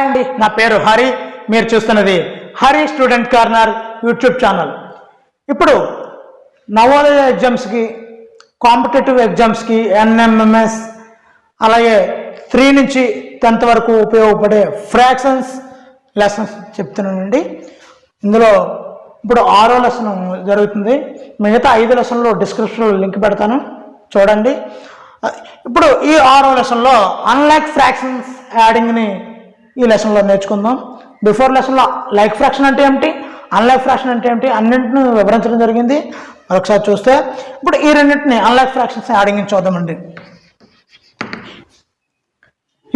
Hi అండి, నా పేరు హరి. మీరు చూస్తున్నది Hari student corner YouTube channel. ఇప్పుడు నవోదయ ఎగ్జామ్స్కి, కాంపిటేటివ్ ఎగ్జామ్స్కి, ఎన్ఎంఎంఎస్, అలాగే 3 నుంచి 10th వరకు ఉపయోగపడే ఫ్రాక్షన్స్ లెసన్స్ చెప్తున్నానండి. ఇందులో ఇప్పుడు 6వ లెసన్ జరుగుతుంది. మిగతా 5 లెసన్లో డిస్క్రిప్షన్లో లింక్ పెడతాను, చూడండి. ఇప్పుడు ఈ 6వ లెసన్లో అన్లైక్ ఫ్రాక్షన్స్ యాడింగ్ని ఈ లెసన్లో నేర్చుకుందాం. బిఫోర్ లెసన్లో లైక్ ఫ్రాక్షన్ అంటే ఏమిటి, అన్లైక్ ఫ్రాక్షన్ అంటే ఏమిటి అన్నింటిని వివరించడం జరిగింది. ఒకసారి చూస్తే ఇప్పుడు ఈ రెండింటిని అన్లైక్ ఫ్రాక్షన్స్ యాడింగ్ చూద్దామండి.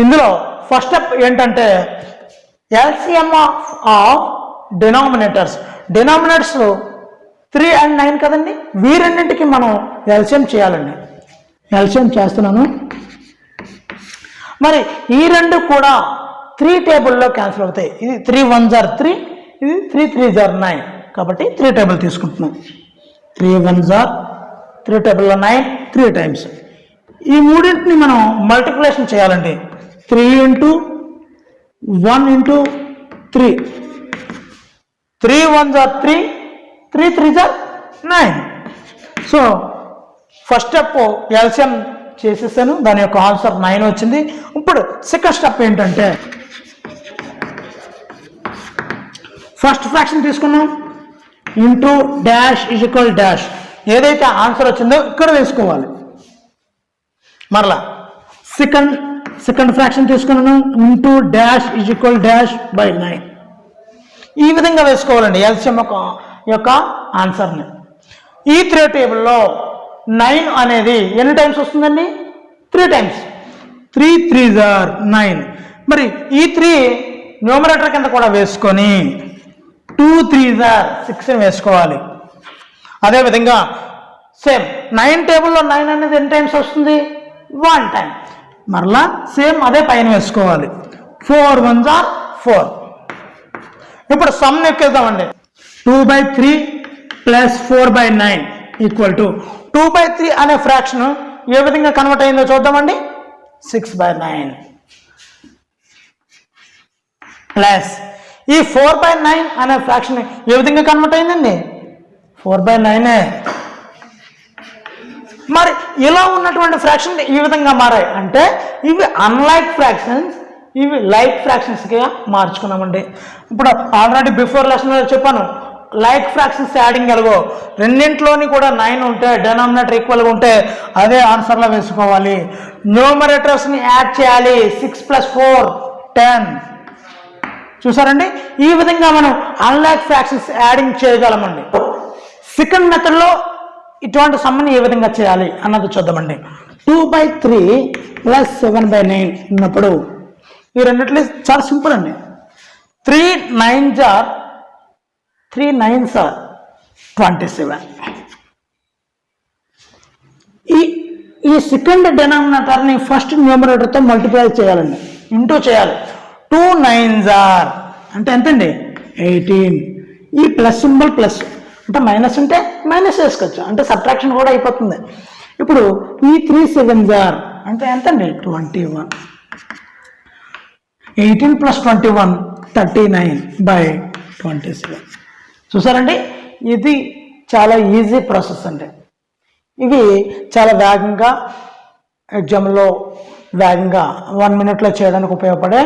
ఇందులో ఫస్ట్ స్టెప్ ఏంటంటే LCM of denominators. Denominators 3 and 9 కదండి, వీరెన్నింటికి మనం ఎల్సిఎం చేయాలండి. ఎల్సిఎం చేస్తున్నాను. మరి ఈ రెండు కూడా 3 టేబుల్లో క్యాన్సిల్ అవుతాయి. ఇది 3 1s are 3, ఇది 3 3s are 9. కాబట్టి 3 టేబుల్ తీసుకుంటున్నాం. 3 1s are 3 టేబుల్లో 9 3 times. ఈ మూడింటిని మనం మల్టిప్లికేషన్ చేయాలండి. 3 into 1 into 3. 3 1s are 3, 3 3s are 9. So first step LCM చేసేసాను, దాని యొక్క ఆన్సర్ 9 వచ్చింది. ఇప్పుడు సెకండ్ స్టెప్ ఏంటంటే ఫస్ట్ ఫ్రాక్షన్ తీసుకున్నాం, into dash is equal dash. ఏదైతే ఆన్సర్ వచ్చిందో ఇక్కడ వేసుకోవాలి. మరలా సెకండ్ ఫ్రాక్షన్ తీసుకున్నాను, into dash is equal dash by 9. ఈ విధంగా వేసుకోవాలండి ఎల్సిఎం యొక్క ఆన్సర్ని. ఈ 3 టేబుల్లో 9 అనేది ఎన్ని టైమ్స్ వస్తుందండి? 3 times. 3 3s are 9. మరి ఈ 3 న్యూమరేటర్ కింద కూడా వేసుకొని 2 3s are 6 అని వేసుకోవాలి. అదేవిధంగా సేమ్ 9 టేబుల్లో 9 అనేది ఎన్ని టైమ్స్ వస్తుంది? 1 time. మరలా సేమ్ అదే పైన వేసుకోవాలి. 4 1s are 4. ఇప్పుడు సమ్ ఎక్కేద్దామండి. 2/3 + 4/9 ఈక్వల్ టు 2/3 అనే ఫ్రాక్షన్ ఏ విధంగా కన్వర్ట్ అయిందో చూద్దామండి. 6/9 ప్లస్ ఈ 4/9 అనే ఫ్రాక్షన్ ఏ విధంగా కన్వర్ట్ అయిందండి? 4/9. మరి ఇలా ఉన్నటువంటి ఫ్రాక్షన్ ఈ విధంగా మారాయి అంటే ఇవి అన్లైక్ ఫ్రాక్షన్స్, ఇవి లైక్ ఫ్రాక్షన్స్గా మార్చుకున్నామండి. ఇప్పుడు ఆల్రెడీ బిఫోర్ లెసన్లో చెప్పాను, లైక్ ఫ్రాక్షన్స్ యాడింగ్ ఎలాగో రెండింటిలోని కూడా 9 ఉంటే డినామినేటర్ ఈక్వల్గా ఉంటే అదే ఆన్సర్లో వేసుకోవాలి. న్యూమరేటర్స్ని యాడ్ చేయాలి. 6 + 4 10. చూసారండి, ఈ విధంగా మనం అన్లైక్ ఫ్రాక్షన్స్ యాడింగ్ చేయగలమండి. సెకండ్ మెథడ్లో ఇటువంటి సమ్మని ఏ విధంగా చేయాలి అన్నది చూద్దామండి. 2/3 + 7/9 ఉన్నప్పుడు ఈ రెండిట్లో చాలా సింపుల్ అండి. 3 9s are 27. ఈ సెకండ్ డినామినేటర్ని ఫస్ట్ న్యూమరేటర్తో మల్టిప్లై చేయాలండి, ఇంటూ చేయాలి. 2 9s are అంటే ఎంతండి? 18. ఈ ప్లస్ సింబల్ ప్లస్ అంటే మైనస్ ఉంటే మైనస్ వేసుకోవచ్చు, అంటే సబ్ట్రాక్షన్ కూడా అయిపోతుంది. ఇప్పుడు ఈ 3 7s are అంటే ఎంతండి? 21. 18 + 21 39/27. చూసారండి, ఇది చాలా ఈజీ ప్రాసెస్ అండి. ఇవి చాలా వేగంగా ఎగ్జామ్లో 1 minute చేయడానికి ఉపయోగపడే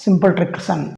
సింపుల్ ట్రిక్స్ అండి.